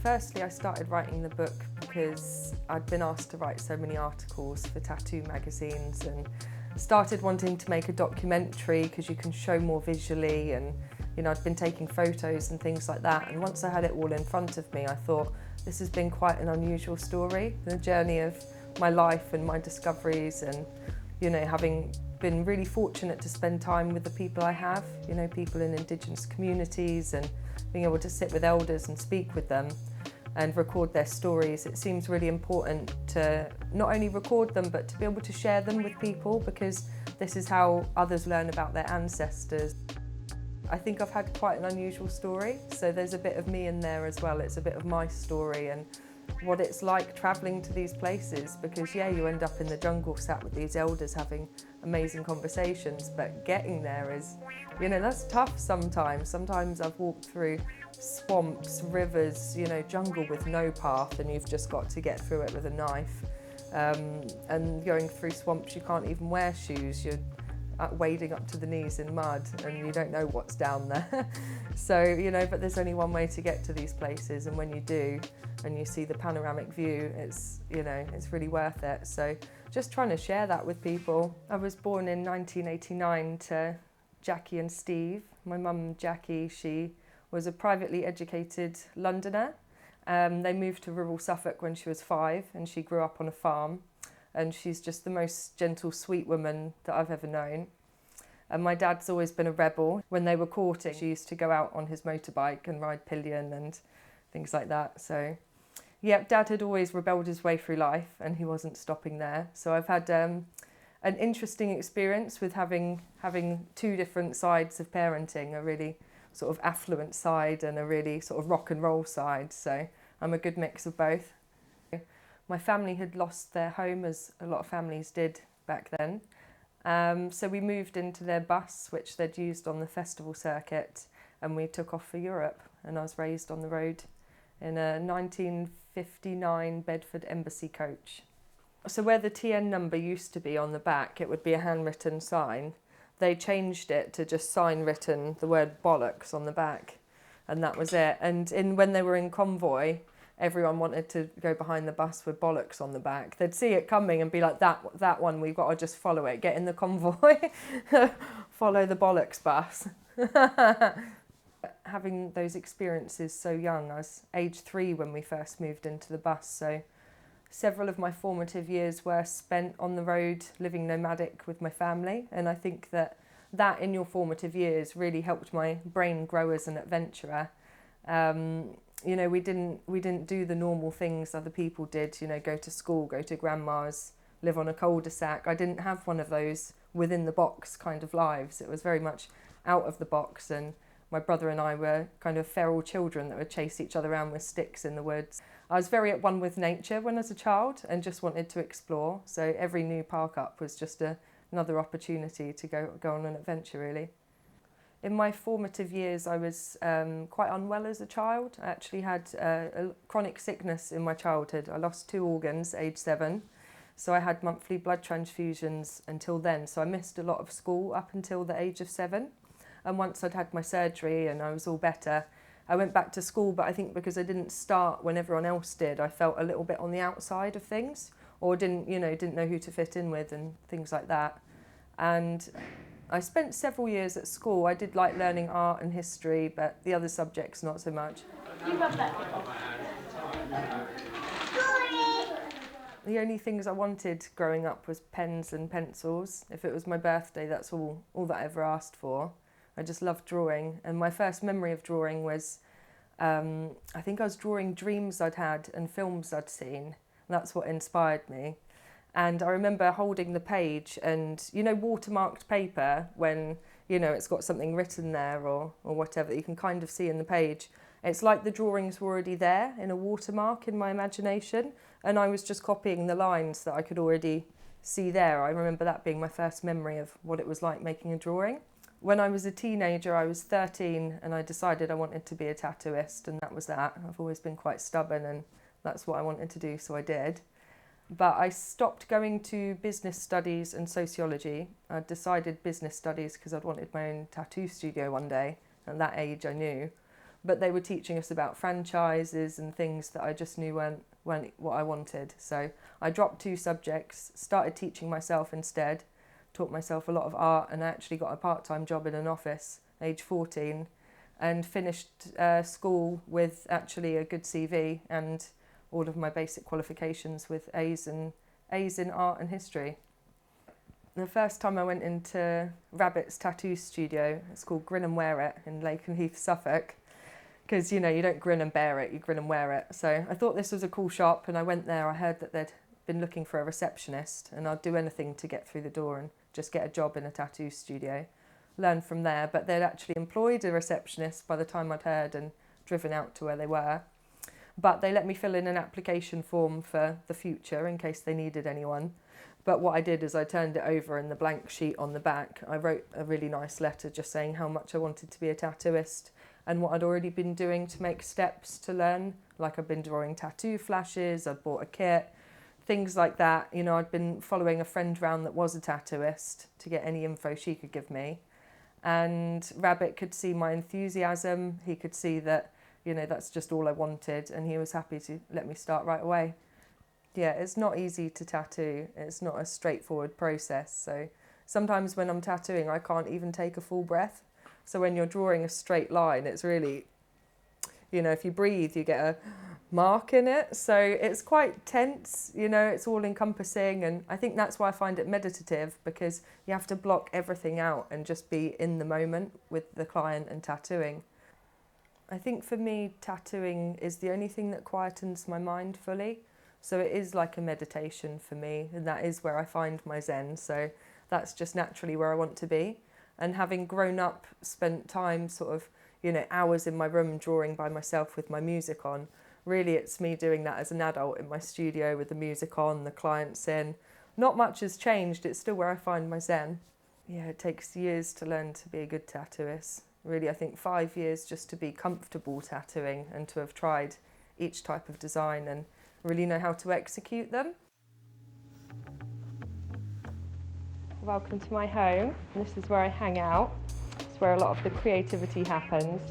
Firstly, I started writing the book because I'd been asked to write so many articles for tattoo magazines and started wanting to make a documentary because you can show more visually, and I'd been taking photos and things like that, and once I had it all in front of me I thought this has been quite an unusual story, the journey of my life and my discoveries, and having been really fortunate to spend time with the people I have, people in Indigenous communities, and being able to sit with elders and speak with them and record their stories. It seems really important to not only record them but to be able to share them with people, because this is how others learn about their ancestors. I think I've had quite an unusual story, so there's a bit of me in there as well. It's a bit of my story and what it's like travelling to these places, because you end up in the jungle sat with these elders having amazing conversations, but getting there is, that's tough sometimes. Sometimes I've walked through swamps, rivers, jungle with no path, and you've just got to get through it with a knife. And going through swamps, you can't even wear shoes. You're wading up to the knees in mud and you don't know what's down there. So, but there's only one way to get to these places, and when you do and you see the panoramic view, it's really worth it. So just trying to share that with people. I was born in 1989 to Jackie and Steve. My mum, Jackie, she was a privately educated Londoner. They moved to rural Suffolk when she was 5, and she grew up on a farm. And she's just the most gentle, sweet woman that I've ever known. And my dad's always been a rebel. When they were courting, she used to go out on his motorbike and ride pillion and things like that. So, Dad had always rebelled his way through life, and he wasn't stopping there. So I've had an interesting experience with having two different sides of parenting, a really sort of affluent side and a really sort of rock and roll side. So I'm a good mix of both. My family had lost their home, as a lot of families did back then. So we moved into their bus, which they'd used on the festival circuit, and we took off for Europe. And I was raised on the road in a 1959 Bedford Embassy coach. So where the TN number used to be on the back, it would be a handwritten sign. They changed it to just sign written, the word bollocks on the back, and that was it. And when they were in convoy, everyone wanted to go behind the bus with bollocks on the back. They'd see it coming and be like, that one, we've got to just follow it, get in the convoy, follow the bollocks bus. Having those experiences so young, I was age 3 when we first moved into the bus, so several of my formative years were spent on the road, living nomadic with my family, and I think that in your formative years really helped my brain grow as an adventurer. We didn't do the normal things other people did, go to school, go to grandma's, live on a cul-de-sac. I didn't have one of those within the box kind of lives. It was very much out of the box, and my brother and I were kind of feral children that would chase each other around with sticks in the woods. I was very at one with nature when I was a child and just wanted to explore. So every new park up was just another opportunity to go on an adventure, really. In my formative years, I was quite unwell as a child. I actually had a chronic sickness in my childhood. I lost 2 organs, age 7. So I had monthly blood transfusions until then. So I missed a lot of school up until the age of 7. And once I'd had my surgery and I was all better, I went back to school. But I think because I didn't start when everyone else did, I felt a little bit on the outside of things, or didn't know who to fit in with and things like that. And I spent several years at school. I did like learning art and history, but the other subjects not so much. You rub that. The only things I wanted growing up was pens and pencils. If it was my birthday, that's all that I ever asked for. I just loved drawing, and my first memory of drawing was, I think I was drawing dreams I'd had and films I'd seen. That's what inspired me. And I remember holding the page and, watermarked paper when, it's got something written there or whatever that you can kind of see in the page. It's like the drawings were already there in a watermark in my imagination, and I was just copying the lines that I could already see there. I remember that being my first memory of what it was like making a drawing. When I was a teenager, I was 13, and I decided I wanted to be a tattooist, and that was that. I've always been quite stubborn, and that's what I wanted to do, so I did. But I stopped going to business studies and sociology. I decided business studies because I'd wanted my own tattoo studio one day. At that age, I knew. but they were teaching us about franchises and things that I just knew weren't what I wanted. So I dropped 2 subjects, started teaching myself instead, taught myself a lot of art, and I actually got a part-time job in an office, age 14, and finished school with actually a good CV and all of my basic qualifications with A's in art and history. The first time I went into Rabbit's tattoo studio, it's called Grin and Wear It in Lakenheath, Suffolk, because you don't grin and bear it, you grin and wear it. So I thought this was a cool shop, and I went there. I heard that they'd been looking for a receptionist, and I'd do anything to get through the door and just get a job in a tattoo studio. Learn from there, but they'd actually employed a receptionist by the time I'd heard and driven out to where they were. But they let me fill in an application form for the future in case they needed anyone. But what I did is I turned it over, and the blank sheet on the back, I wrote a really nice letter just saying how much I wanted to be a tattooist and what I'd already been doing to make steps to learn. Like I'd been drawing tattoo flashes, I'd bought a kit, things like that. I'd been following a friend round that was a tattooist to get any info she could give me. And Rabbit could see my enthusiasm. He could see that, that's just all I wanted, and he was happy to let me start right away. Yeah, it's not easy to tattoo. It's not a straightforward process. So sometimes when I'm tattooing, I can't even take a full breath. So when you're drawing a straight line, it's really, if you breathe, you get a mark in it. So it's quite tense, it's all encompassing. And I think that's why I find it meditative, because you have to block everything out and just be in the moment with the client and tattooing. I think for me, tattooing is the only thing that quietens my mind fully. So it is like a meditation for me, and that is where I find my zen. So that's just naturally where I want to be. And having grown up, spent time sort of, hours in my room drawing by myself with my music on, really it's me doing that as an adult in my studio with the music on, the clients in. Not much has changed, it's still where I find my zen. Yeah, it takes years to learn to be a good tattooist. Really, I think 5 years just to be comfortable tattooing and to have tried each type of design and really know how to execute them. Welcome to my home. This is where I hang out. It's where a lot of the creativity happens.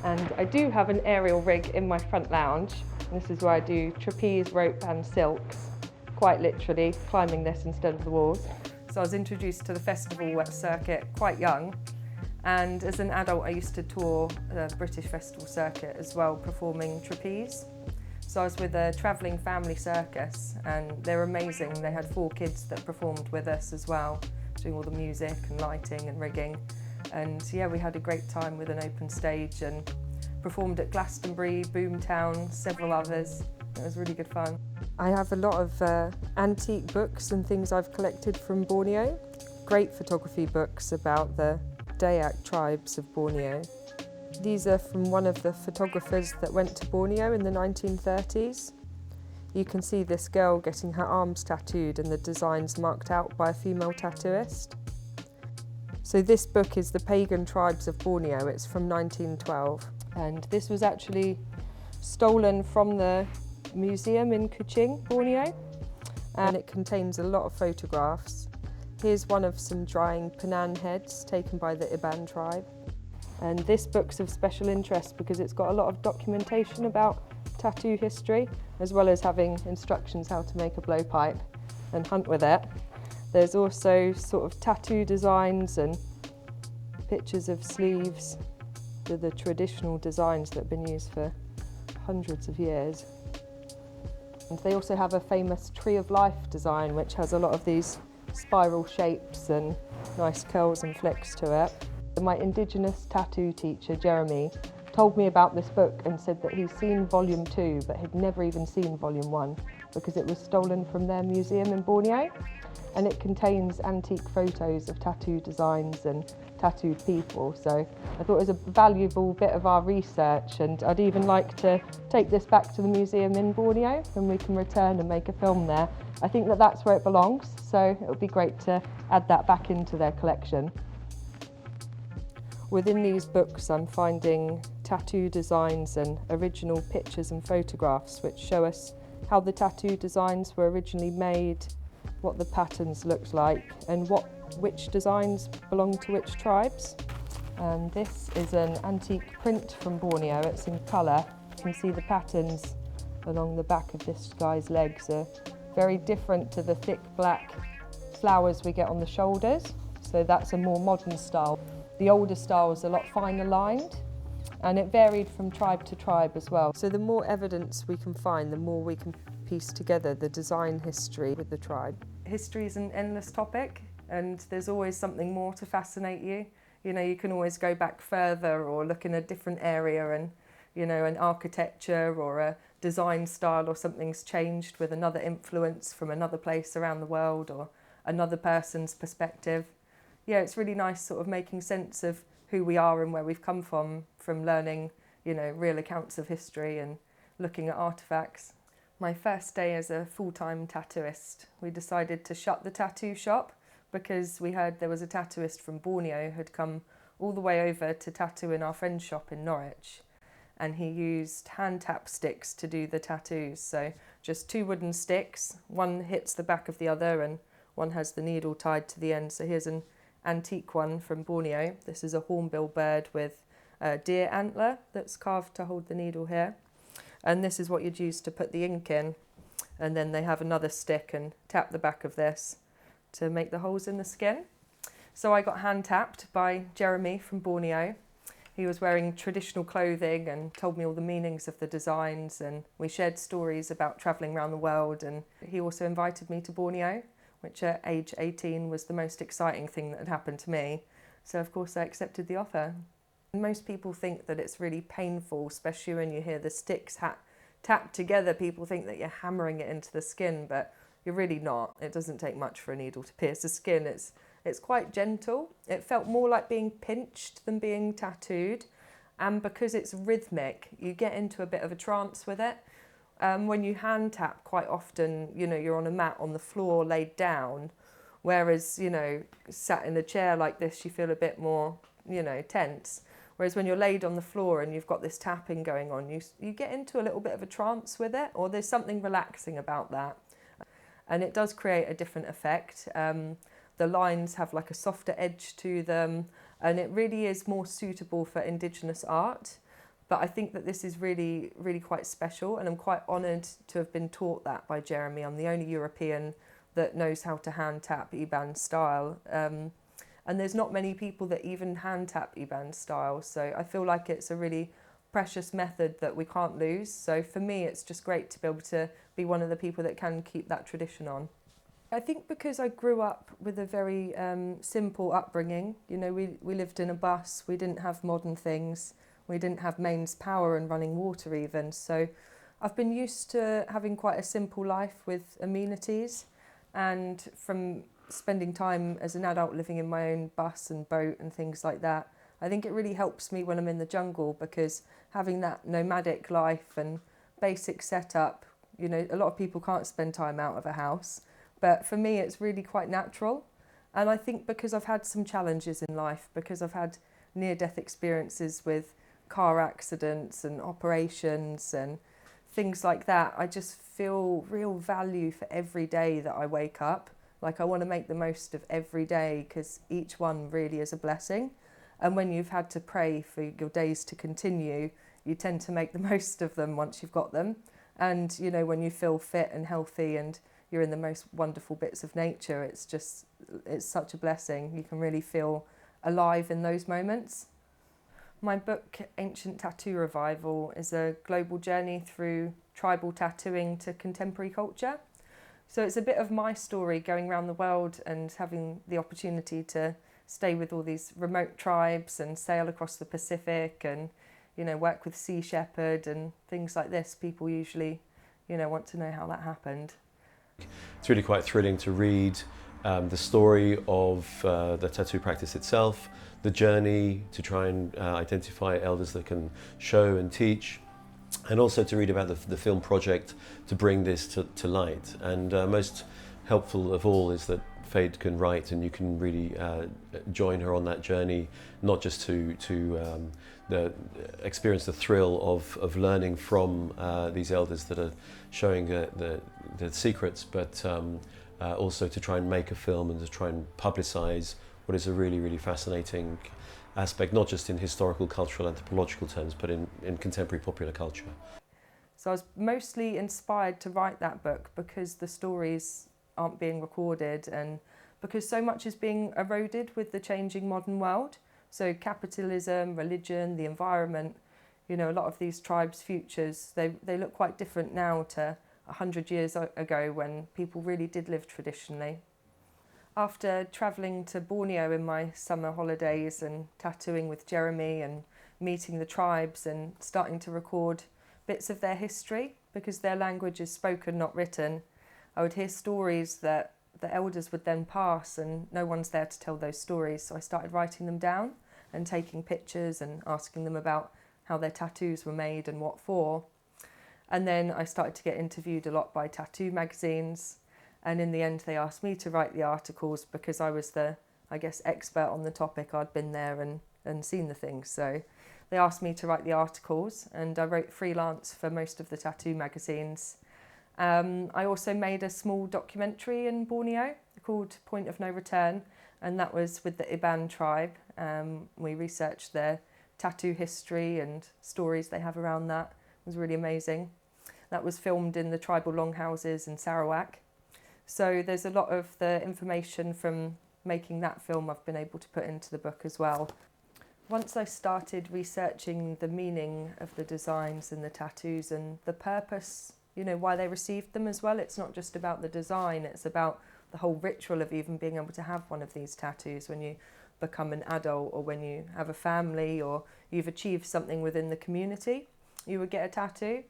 And I do have an aerial rig in my front lounge. This is where I do trapeze, rope and silks, quite literally climbing this instead of the walls. So I was introduced to the festival circuit quite young. And as an adult, I used to tour the British festival circuit as well, performing trapeze. So I was with a travelling family circus, and they're amazing. They had 4 kids that performed with us as well, doing all the music and lighting and rigging. And yeah, we had a great time with an open stage and performed at Glastonbury, Boomtown, several others. It was really good fun. I have a lot of antique books and things I've collected from Borneo. Great photography books about the Dayak tribes of Borneo. These are from one of the photographers that went to Borneo in the 1930s. You can see this girl getting her arms tattooed and the designs marked out by a female tattooist. So this book is The Pagan Tribes of Borneo. It's from 1912. And this was actually stolen from the museum in Kuching, Borneo. And it contains a lot of photographs. Here's one of some drying Penan heads taken by the Iban tribe. And this book's of special interest because it's got a lot of documentation about tattoo history, as well as having instructions how to make a blowpipe and hunt with it. There's also sort of tattoo designs and pictures of sleeves with the traditional designs that have been used for hundreds of years. And they also have a famous Tree of Life design, which has a lot of these spiral shapes and nice curls and flicks to it. My Indigenous tattoo teacher, Jeremy, told me about this book and said that he's seen volume 2 but had never even seen volume 1 because it was stolen from their museum in Borneo, and it contains antique photos of tattoo designs and tattooed people. So I thought it was a valuable bit of our research, and I'd even like to take this back to the museum in Borneo and we can return and make a film there. I think that that's where it belongs, so it would be great to add that back into their collection. Within these books, I'm finding tattoo designs and original pictures and photographs which show us how the tattoo designs were originally made, what the patterns looked like, and which designs belong to which tribes. And this is an antique print from Borneo. It's in colour. You can see the patterns along the back of this guy's legs are very different to the thick black flowers we get on the shoulders. So that's a more modern style. The older style was a lot finer lined, and it varied from tribe to tribe as well. So the more evidence we can find, the more we can piece together the design history with the tribe. History is an endless topic, and there's always something more to fascinate you. You know, you can always go back further or look in a different area and, you know, an architecture or a design style or something's changed with another influence from another place around the world or another person's perspective. Yeah, it's really nice sort of making sense of who we are and where we've come from learning, you know, real accounts of history and looking at artefacts. My first day as a full-time tattooist, we decided to shut the tattoo shop because we heard there was a tattooist from Borneo who'd come all the way over to tattoo in our friend's shop in Norwich. And he used hand tap sticks to do the tattoos. So just 2 wooden sticks, one hits the back of the other and one has the needle tied to the end. So here's an antique one from Borneo. This is a hornbill bird with a deer antler that's carved to hold the needle here. And this is what you'd use to put the ink in. And then they have another stick and tap the back of this to make the holes in the skin. So I got hand tapped by Jeremy from Borneo. He was wearing traditional clothing and told me all the meanings of the designs, and we shared stories about travelling around the world. And he also invited me to Borneo, which at age 18 was the most exciting thing that had happened to me. So of course I accepted the offer. Most people think that it's really painful, especially when you hear the sticks tapped together. People think that you're hammering it into the skin, but you're really not. It doesn't take much for a needle to pierce the skin. It's quite gentle. It felt more like being pinched than being tattooed. And because it's rhythmic, you get into a bit of a trance with it. When you hand tap, quite often, you know, you're on a mat on the floor laid down, whereas, you know, sat in a chair like this, you feel a bit more, you know, tense. Whereas when you're laid on the floor and you've got this tapping going on, you get into a little bit of a trance with it, or there's something relaxing about that. And it does create a different effect. The lines have like a softer edge to them, and it really is more suitable for Indigenous art. But I think that this is really, really quite special, and I'm quite honoured to have been taught that by Jeremy. I'm the only European that knows how to hand tap Iban style. And there's not many people that even hand tap Iban style. So I feel like it's a really precious method that we can't lose. So for me, it's just great to be able to be one of the people that can keep that tradition on. I think because I grew up with a very simple upbringing. You know, we lived in a bus, we didn't have modern things, we didn't have mains power and running water even. So I've been used to having quite a simple life with amenities, and from spending time as an adult living in my own bus and boat and things like that, I think it really helps me when I'm in the jungle, because having that nomadic life and basic setup, you know, a lot of people can't spend time out of a house, but for me it's really quite natural. And I think because I've had some challenges in life, because I've had near-death experiences with car accidents and operations and things like that, I just feel real value for every day that I wake up. Like, I want to make the most of every day, because each one really is a blessing. And when you've had to pray for your days to continue, you tend to make the most of them once you've got them. And, you know, when you feel fit and healthy and you're in the most wonderful bits of nature, it's such a blessing. You can really feel alive in those moments. My book, Ancient Tattoo Revival, is a global journey through tribal tattooing to contemporary culture. So it's a bit of my story going around the world and having the opportunity to stay with all these remote tribes and sail across the Pacific and, you know, work with Sea Shepherd and things like this. People usually, you know, want to know how that happened. It's really quite thrilling to read the story of the tattoo practice itself, the journey to try and identify elders that can show and teach, and also to read about the film project to bring this to light. And most helpful of all is that Fade can write, and you can really join her on that journey, not just to experience the thrill of learning from these elders that are showing the secrets, but also to try and make a film and to try and publicise what is a really, really fascinating aspect, not just in historical, cultural, anthropological terms, but in contemporary popular culture. So I was mostly inspired to write that book because the stories aren't being recorded and because so much is being eroded with the changing modern world. So capitalism, religion, the environment, you know, a lot of these tribes' futures, they look quite different now to 100 years ago when people really did live traditionally. After travelling to Borneo in my summer holidays and tattooing with Jeremy and meeting the tribes and starting to record bits of their history, because their language is spoken, not written, I would hear stories that the elders would then pass and no one's there to tell those stories. So I started writing them down and taking pictures and asking them about how their tattoos were made and what for. And then I started to get interviewed a lot by tattoo magazines. And in the end, they asked me to write the articles because I was the, I guess, expert on the topic. I'd been there and seen the things. So they asked me to write the articles and I wrote freelance for most of the tattoo magazines. I also made a small documentary in Borneo called Point of No Return, and that was with the Iban tribe. We researched their tattoo history and stories they have around that. It was really amazing. That was filmed in the tribal longhouses in Sarawak. So there's a lot of the information from making that film I've been able to put into the book as well. Once I started researching the meaning of the designs and the tattoos and the purpose, you know, why they received them as well. It's not just about the design, it's about the whole ritual of even being able to have one of these tattoos when you become an adult or when you have a family or you've achieved something within the community, you would get a tattoo.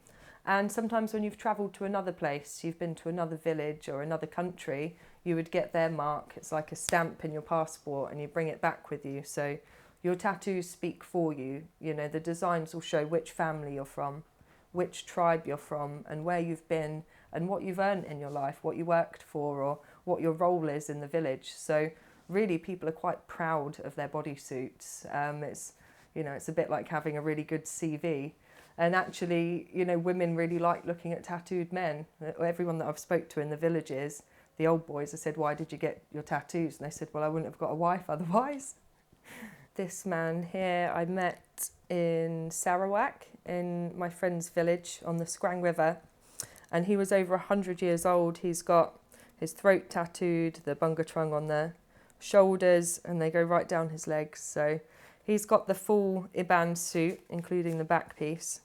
And sometimes when you've travelled to another place, you've been to another village or another country, you would get their mark. It's like a stamp in your passport and you bring it back with you. So your tattoos speak for you. You know, the designs will show which family you're from, which tribe you're from and where you've been and what you've earned in your life, what you worked for or what your role is in the village. So really people are quite proud of their bodysuits. It's, you know, it's a bit like having a really good CV. And actually, you know, women really like looking at tattooed men. Everyone that I've spoke to in the villages, the old boys, I said, why did you get your tattoos? And they said, well, I wouldn't have got a wife otherwise. This man here I met in Sarawak, in my friend's village on the Squang River. And he was over 100 years old. He's got his throat tattooed, the bunga trung on the shoulders, and they go right down his legs. So he's got the full Iban suit, including the back piece.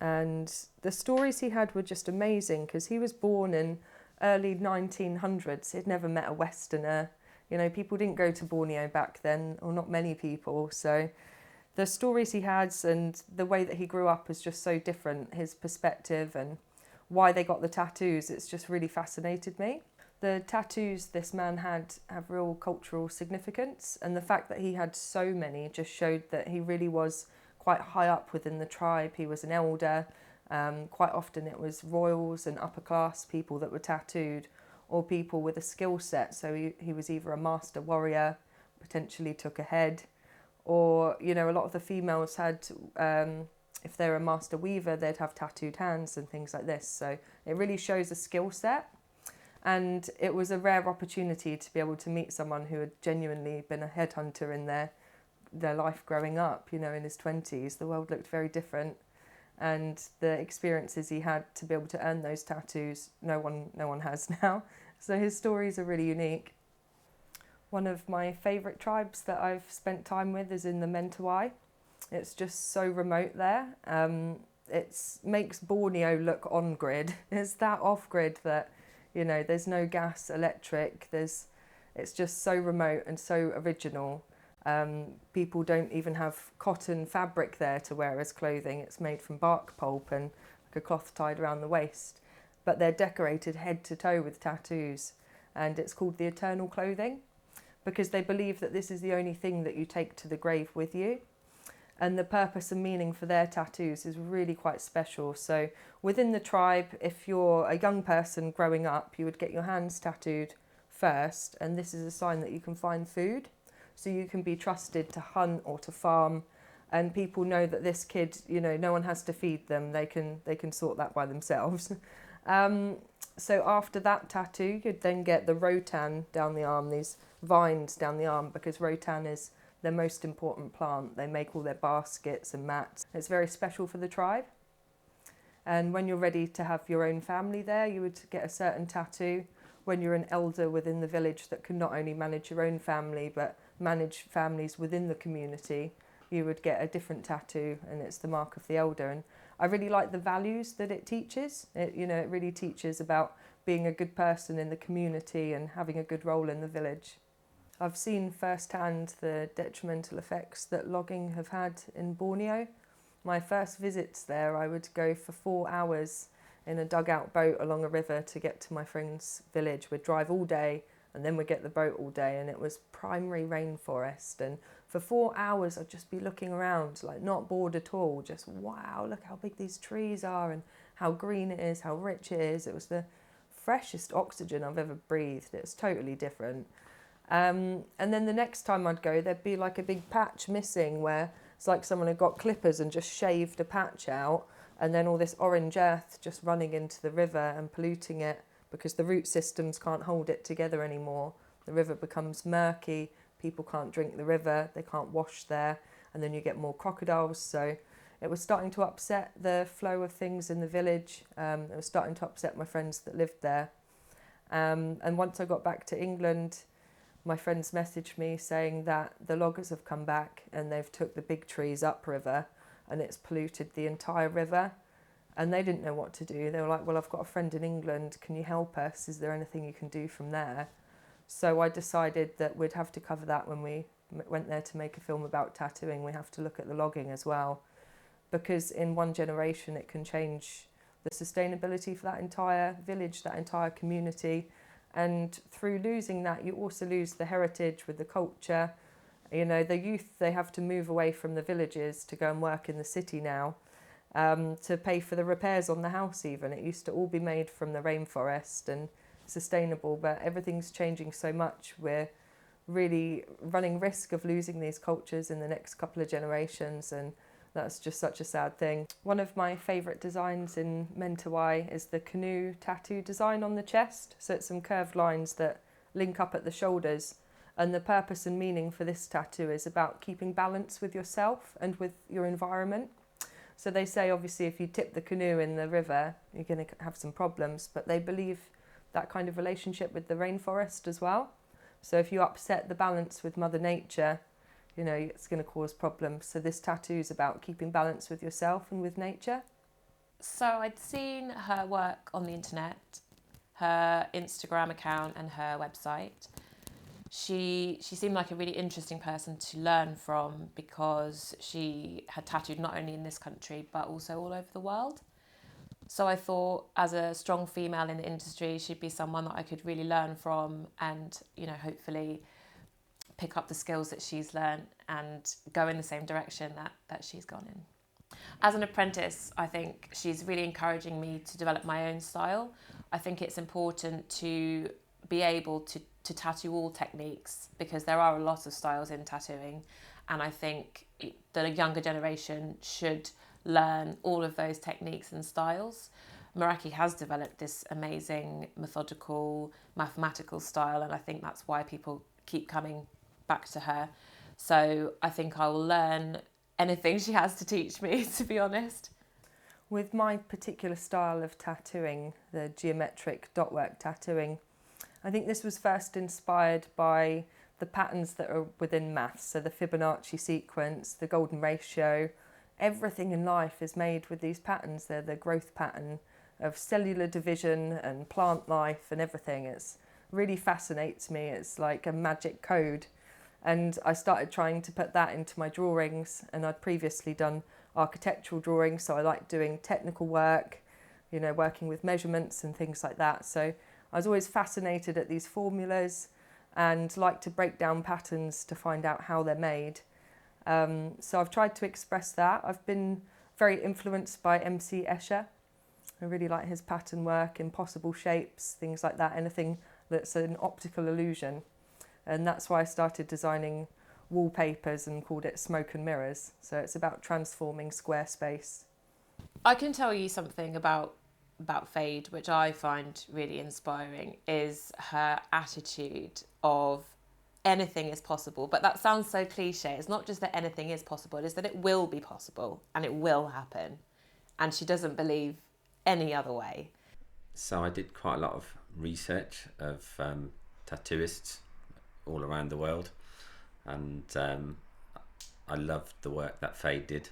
And the stories he had were just amazing because he was born in early 1900s. He'd never met a Westerner. You know, people didn't go to Borneo back then, or not many people. So the stories he had and the way that he grew up is just so different. His perspective and why they got the tattoos, it's just really fascinated me. The tattoos this man had have real cultural significance, and the fact that he had so many just showed that he really was quite high up within the tribe. He was an elder. Quite often it was royals and upper class people that were tattooed, or people with a skill set. So he was either a master warrior, potentially took a head, or, you know, a lot of the females had, if they're a master weaver, they'd have tattooed hands and things like this. So it really shows a skill set. And it was a rare opportunity to be able to meet someone who had genuinely been a headhunter in their life growing up, you know, in his 20s. The world looked very different. And the experiences he had to be able to earn those tattoos, no one has now. So his stories are really unique. One of my favourite tribes that I've spent time with is in the Mentawai. It's just so remote there. It makes Borneo look on-grid. It's that off-grid that, you know, there's no gas, electric. It's just so remote and so original. People don't even have cotton fabric there to wear as clothing. It's made from bark pulp and like a cloth tied around the waist. But they're decorated head to toe with tattoos. And it's called the eternal clothing because they believe that this is the only thing that you take to the grave with you. And the purpose and meaning for their tattoos is really quite special. So within the tribe, if you're a young person growing up, you would get your hands tattooed first. And this is a sign that you can find food. So you can be trusted to hunt or to farm. And people know that this kid, you know, no one has to feed them. They can sort that by themselves. So after that tattoo, you'd then get the rotan down the arm, these vines down the arm, because rotan is their most important plant. They make all their baskets and mats. It's very special for the tribe. And when you're ready to have your own family there, you would get a certain tattoo. When you're an elder within the village that can not only manage your own family, but manage families within the community, you would get a different tattoo, and it's the mark of the elder. And I really like the values that it teaches. It really teaches about being a good person in the community and having a good role in the village. I've seen firsthand the detrimental effects that logging have had in Borneo. My first visits there, I would go for 4 hours in a dugout boat along a river to get to my friend's village. We'd drive all day and then we'd get the boat all day, and it was primary rainforest. And for 4 hours I'd just be looking around, like not bored at all, just wow, look how big these trees are and how green it is, how rich it is. It was the freshest oxygen I've ever breathed. It was totally different. And then the next time I'd go, there'd be like a big patch missing where it's like someone had got clippers and just shaved a patch out, and then all this orange earth just running into the river and polluting it because the root systems can't hold it together anymore. The river becomes murky, people can't drink the river, they can't wash there, and then you get more crocodiles. So it was starting to upset the flow of things in the village. It was starting to upset my friends that lived there. And once I got back to England, my friends messaged me saying that the loggers have come back and they've took the big trees upriver and it's polluted the entire river, and they didn't know what to do. They were like, well, I've got a friend in England, can you help us? Is there anything you can do from there? So I decided that we'd have to cover that when we went there to make a film about tattooing. We have to look at the logging as well, because in one generation it can change the sustainability for that entire village, that entire community. And through losing that, you also lose the heritage with the culture. The youth, they have to move away from the villages to go and work in the city now, to pay for the repairs on the house even. It used to all be made from the rainforest and sustainable, but everything's changing so much. We're really running risk of losing these cultures in the next couple of generations, and that's just such a sad thing. One of my favourite designs in Mentawai is the canoe tattoo design on the chest. So it's some curved lines that link up at the shoulders. And the purpose and meaning for this tattoo is about keeping balance with yourself and with your environment. So they say, obviously, if you tip the canoe in the river, you're going to have some problems. But they believe that kind of relationship with the rainforest as well. So if you upset the balance with Mother Nature, it's going to cause problems. So this tattoo is about keeping balance with yourself and with nature. So I'd seen her work on the internet, her Instagram account and her website. She seemed like a really interesting person to learn from, because she had tattooed not only in this country but also all over the world. So I thought, as a strong female in the industry, she'd be someone that I could really learn from and, hopefully pick up the skills that she's learned and go in the same direction that she's gone in. As an apprentice, I think she's really encouraging me to develop my own style. I think it's important to be able to tattoo all techniques, because there are a lot of styles in tattooing, and I think the younger generation should learn all of those techniques and styles. Meraki has developed this amazing methodical, mathematical style, and I think that's why people keep coming back to her. So I think I will learn anything she has to teach me, to be honest. With my particular style of tattooing, the geometric dot work tattooing, I think this was first inspired by the patterns that are within maths. So the Fibonacci sequence, the golden ratio, everything in life is made with these patterns. They're the growth pattern of cellular division and plant life and everything. It's really fascinates me. It's like a magic code. And I started trying to put that into my drawings, and I'd previously done architectural drawings, so I like doing technical work, working with measurements and things like that. So I was always fascinated at these formulas and like to break down patterns to find out how they're made. So I've tried to express that. I've been very influenced by MC Escher. I really like his pattern work, impossible shapes, things like that, anything that's an optical illusion. And that's why I started designing wallpapers and called it Smoke and Mirrors. So it's about transforming square space. I can tell you something about Fade, which I find really inspiring, is her attitude of anything is possible. But that sounds so cliche. It's not just that anything is possible, it's that it will be possible and it will happen. And she doesn't believe any other way. So I did quite a lot of research of tattooists all around the world, and I loved the work that Faye did,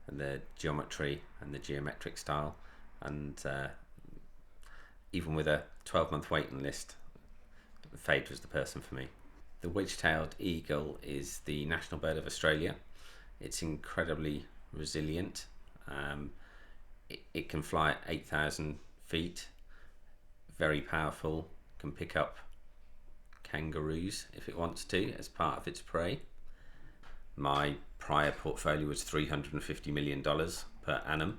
and the geometry and the geometric style, and even with a 12-month waiting list, Faye was the person for me. The wedge-tailed eagle is the national bird of Australia. It's incredibly resilient. It can fly at 8,000 feet, very powerful, can pick up kangaroos if it wants to as part of its prey. My prior portfolio was $350 million per annum,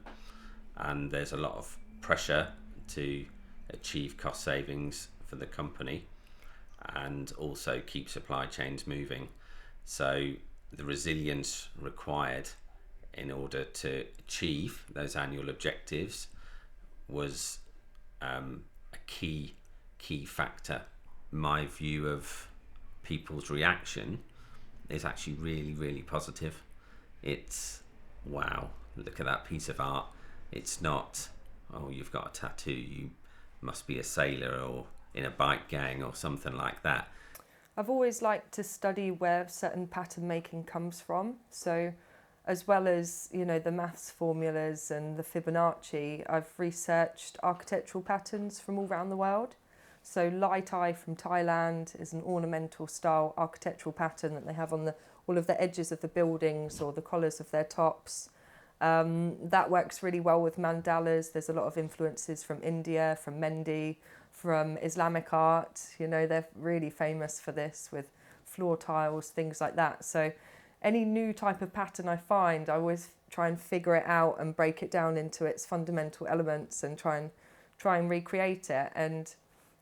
and there's a lot of pressure to achieve cost savings for the company and also keep supply chains moving. So the resilience required in order to achieve those annual objectives was a key factor. My view of people's reaction is actually really positive. It's, wow, look at that piece of art. It's not, oh, you've got a tattoo, you must be a sailor or in a bike gang or something like that. I've always liked to study where certain pattern making comes from. So as well as, you know, the maths formulas and the Fibonacci, I've researched architectural patterns from all around the world. So Light Eye from Thailand is an ornamental style architectural pattern that they have on all of the edges of the buildings or the collars of their tops. That works really well with mandalas. There's a lot of influences from India, from Mendi, from Islamic art. You know, they're really famous for this with floor tiles, things like that. So any new type of pattern I find, I always try and figure it out and break it down into its fundamental elements and try and recreate it. And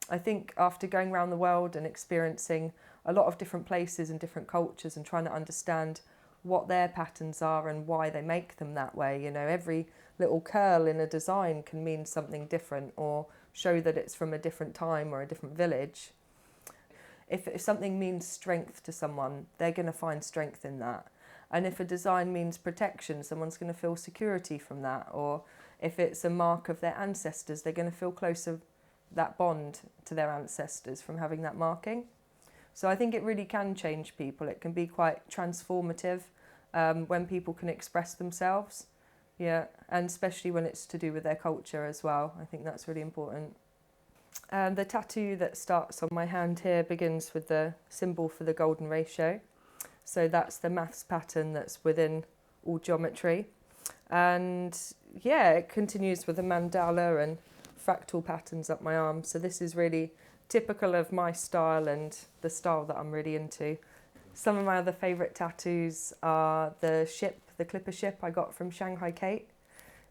I think after going around the world and experiencing a lot of different places and different cultures and trying to understand what their patterns are and why they make them that way, you know, every little curl in a design can mean something different or show that it's from a different time or a different village. If something means strength to someone, they're going to find strength in that. And if a design means protection, someone's going to feel security from that. Or if it's a mark of their ancestors, they're going to feel closer, that bond to their ancestors from having that marking. So I think it really can change people. It can be quite transformative when people can express themselves. Yeah, and especially when it's to do with their culture as well. I think that's really important. The tattoo that starts on my hand here begins with the symbol for the golden ratio. So that's the maths pattern that's within all geometry. And yeah, it continues with a mandala and fractal patterns up my arm. So this is really typical of my style and the style that I'm really into. Some of my other favourite tattoos are the clipper ship I got from Shanghai Kate.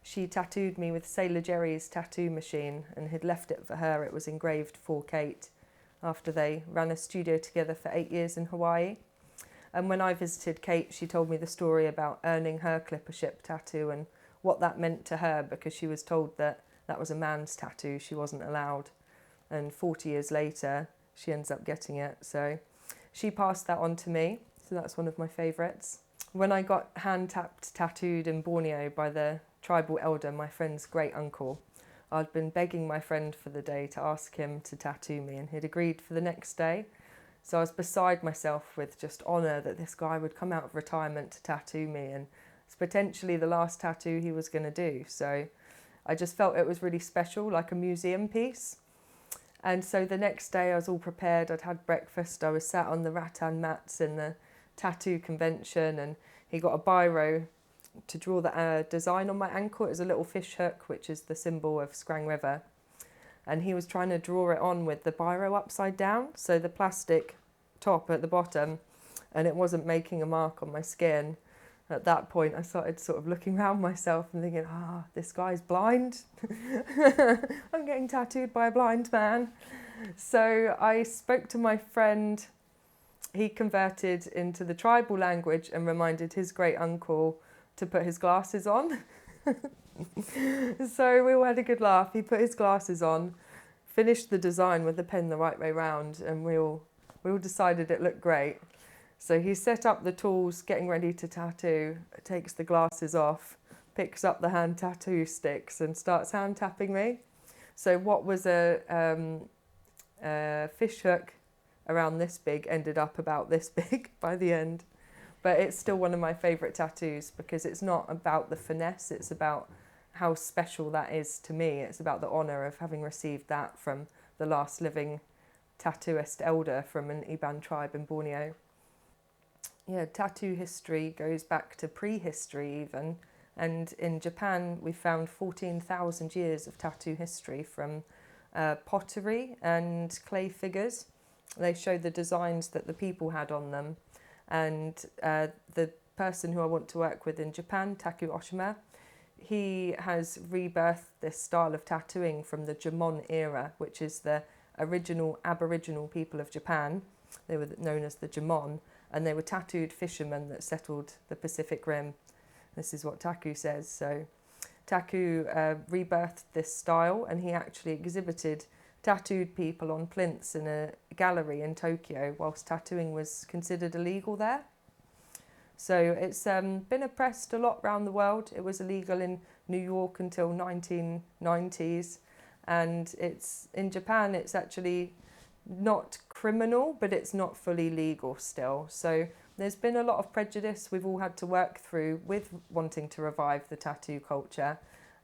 She tattooed me with Sailor Jerry's tattoo machine and had left it for her. It was engraved for Kate after they ran a studio together for 8 years in Hawaii. And when I visited Kate, she told me the story about earning her clipper ship tattoo and what that meant to her, because she was told that that was a man's tattoo, she wasn't allowed. And 40 years later, she ends up getting it. So she passed that on to me. So that's one of my favourites. When I got hand-tapped tattooed in Borneo by the tribal elder, my friend's great uncle, I'd been begging my friend for the day to ask him to tattoo me, and he'd agreed for the next day. So I was beside myself with just honour that this guy would come out of retirement to tattoo me, and it's potentially the last tattoo he was going to do. So I just felt it was really special, like a museum piece. And so the next day I was all prepared, I'd had breakfast, I was sat on the rattan mats in the tattoo convention, and he got a biro to draw the design on my ankle. It was a little fish hook, which is the symbol of Scrang River. And he was trying to draw it on with the biro upside down, so the plastic top at the bottom, and it wasn't making a mark on my skin. At that point, I started sort of looking around myself and thinking, this guy's blind. I'm getting tattooed by a blind man. So I spoke to my friend. He converted into the tribal language and reminded his great uncle to put his glasses on. So we all had a good laugh. He put his glasses on, finished the design with the pen the right way round, and we all we all decided it looked great. So he set up the tools, getting ready to tattoo, takes the glasses off, picks up the hand tattoo sticks and starts hand tapping me. So what was a fish hook around this big ended up about this big by the end. But it's still one of my favourite tattoos because it's not about the finesse, it's about how special that is to me. It's about the honour of having received that from the last living tattooist elder from an Iban tribe in Borneo. Yeah, tattoo history goes back to prehistory even. And in Japan, we found 14,000 years of tattoo history from pottery and clay figures. They show the designs that the people had on them. And the person who I want to work with in Japan, Taku Oshima, he has rebirthed this style of tattooing from the Jomon era, which is the original Aboriginal people of Japan. They were known as the Jomon, and they were tattooed fishermen that settled the Pacific Rim. This is what Taku says. So Taku rebirthed this style, and he actually exhibited tattooed people on plinths in a gallery in Tokyo whilst tattooing was considered illegal there. So it's been oppressed a lot around the world. It was illegal in New York until 1990s, and it's in Japan it's actually not criminal, but it's not fully legal still. So there's been a lot of prejudice we've all had to work through with wanting to revive the tattoo culture.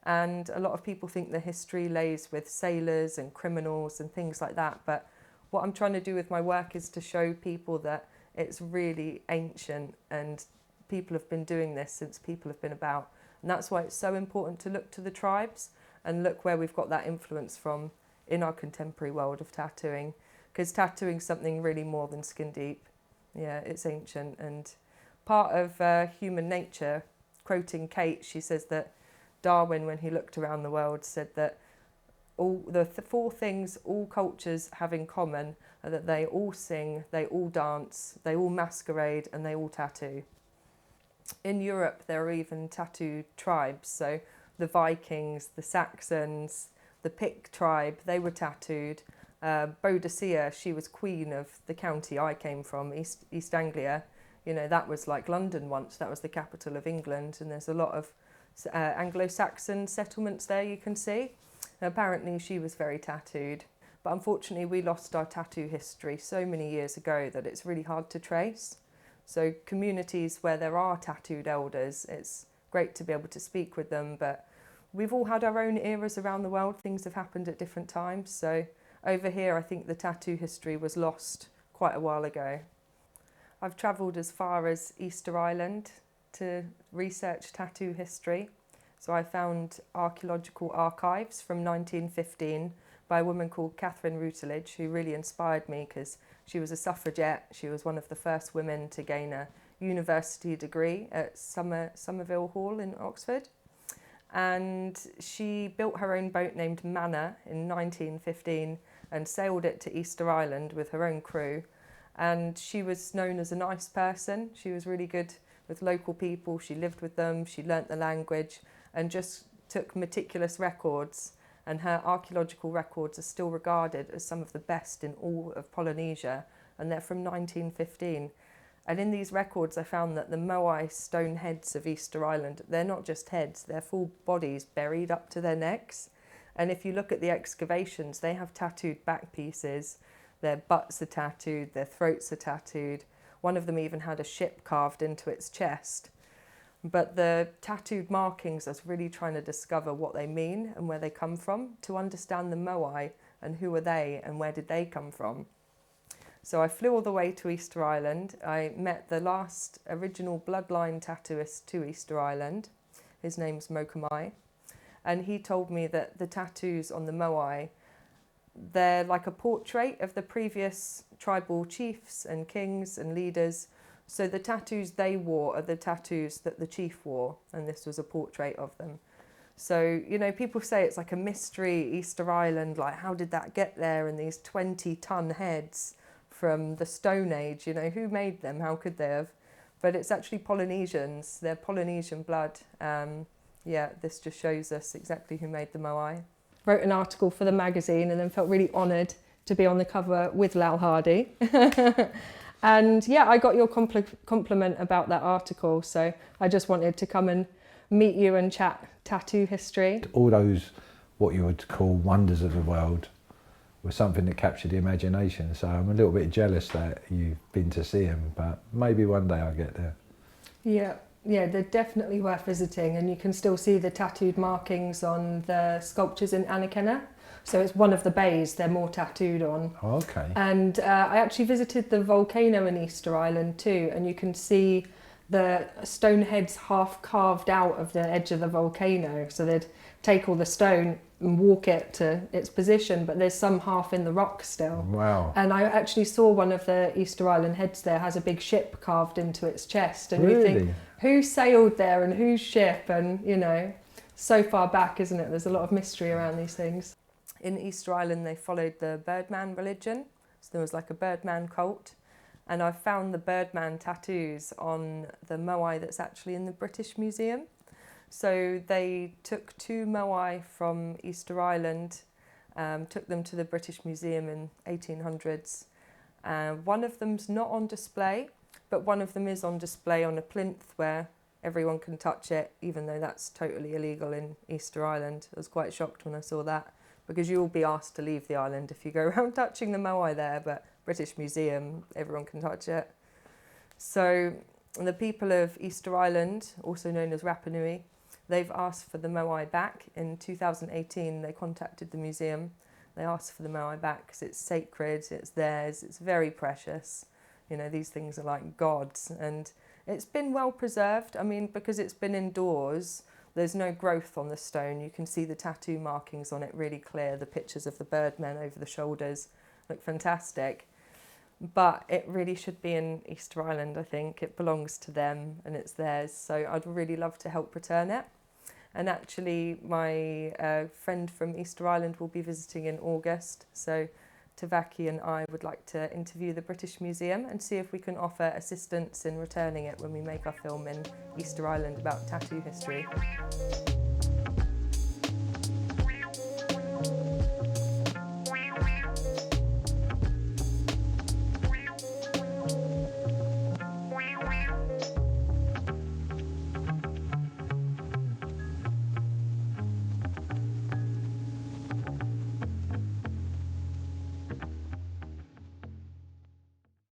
And a lot of people think the history lays with sailors and criminals and things like that. But what I'm trying to do with my work is to show people that it's really ancient and people have been doing this since people have been about. And that's why it's so important to look to the tribes and look where we've got that influence from in our contemporary world of tattooing. Because tattooing's something really more than skin deep. Yeah, it's ancient and part of human nature. Quoting Kate, she says that Darwin, when he looked around the world, said that all the four things all cultures have in common are that they all sing, they all dance, they all masquerade, and they all tattoo. In Europe, there are even tattoo tribes. So the Vikings, the Saxons, the Pict tribe, they were tattooed. Boadicea, she was queen of the county I came from, East Anglia. You know, that was like London once, that was the capital of England, and there's a lot of Anglo-Saxon settlements there you can see. Apparently she was very tattooed, but unfortunately we lost our tattoo history so many years ago that it's really hard to trace. So communities where there are tattooed elders, it's great to be able to speak with them, but we've all had our own eras around the world, things have happened at different times. So over here I think the tattoo history was lost quite a while ago. I've travelled as far as Easter Island to research tattoo history. So I found archaeological archives from 1915 by a woman called Catherine Routledge, who really inspired me because she was a suffragette. She was one of the first women to gain a university degree at Somerville Hall in Oxford. And she built her own boat named Manna in 1915 and sailed it to Easter Island with her own crew. And she was known as a nice person. She was really good with local people. She lived with them, she learnt the language and just took meticulous records. And her archaeological records are still regarded as some of the best in all of Polynesia. And they're from 1915. And in these records, I found that the Moai stone heads of Easter Island, they're not just heads, they're full bodies buried up to their necks. And if you look at the excavations, they have tattooed back pieces. Their butts are tattooed, their throats are tattooed. One of them even had a ship carved into its chest. But the tattooed markings, I was really trying to discover what they mean and where they come from, to understand the Moai and who are they and where did they come from. So I flew all the way to Easter Island. I met the last original bloodline tattooist to Easter Island. His name's Mokamai. And he told me that the tattoos on the Moai, they're like a portrait of the previous tribal chiefs and kings and leaders. So the tattoos they wore are the tattoos that the chief wore, and this was a portrait of them. So, you know, people say it's like a mystery, Easter Island, like how did that get there? And these 20-ton heads from the Stone Age, you know, who made them? How could they have? But it's actually Polynesians, they're Polynesian blood. Yeah, this just shows us exactly who made the Moai. Wrote an article for the magazine and then felt really honoured to be on the cover with Lal Hardy. And yeah, I got your compliment about that article, so I just wanted to come and meet you and chat tattoo history. All those, what you would call wonders of the world, was something that captured the imagination, so I'm a little bit jealous that you've been to see them, but maybe one day I'll get there. Yeah, they're definitely worth visiting, and you can still see the tattooed markings on the sculptures in Anakenna. So it's one of the bays they're more tattooed on. Oh, okay. And I actually visited the volcano in Easter Island too, and you can see the stone heads half carved out of the edge of the volcano. So they'd take all the stone and walk it to its position, but there's some half in the rock still. Wow. And I actually saw one of the Easter Island heads there has a big ship carved into its chest. And Really? you think, who sailed there and whose ship? And, you know, so far back, isn't it? There's a lot of mystery around these things. In Easter Island, they followed the Birdman religion. So there was like a Birdman cult. And I found the Birdman tattoos on the moai that's actually in the British Museum. So they took 2 moai from Easter Island, took them to the British Museum in 1800s. One of them's not on display, but one of them is on display on a plinth where everyone can touch it, even though that's totally illegal in Easter Island. I was quite shocked when I saw that, because you'll be asked to leave the island if you go around touching the moai there, but British Museum, everyone can touch it. So the people of Easter Island, also known as Rapa Nui, they've asked for the moai back. In 2018, they contacted the museum. They asked for the moai back because it's sacred, it's theirs, it's very precious. You know, these things are like gods, and it's been well preserved. I mean, because it's been indoors, there's no growth on the stone. You can see the tattoo markings on it really clear. The pictures of the birdmen over the shoulders look fantastic. But it really should be in Easter Island, I think. It belongs to them and it's theirs. So I'd really love to help return it. And actually, my friend from Easter Island will be visiting in August. So Tavaki and I would like to interview the British Museum and see if we can offer assistance in returning it when we make our film in Easter Island about tattoo history.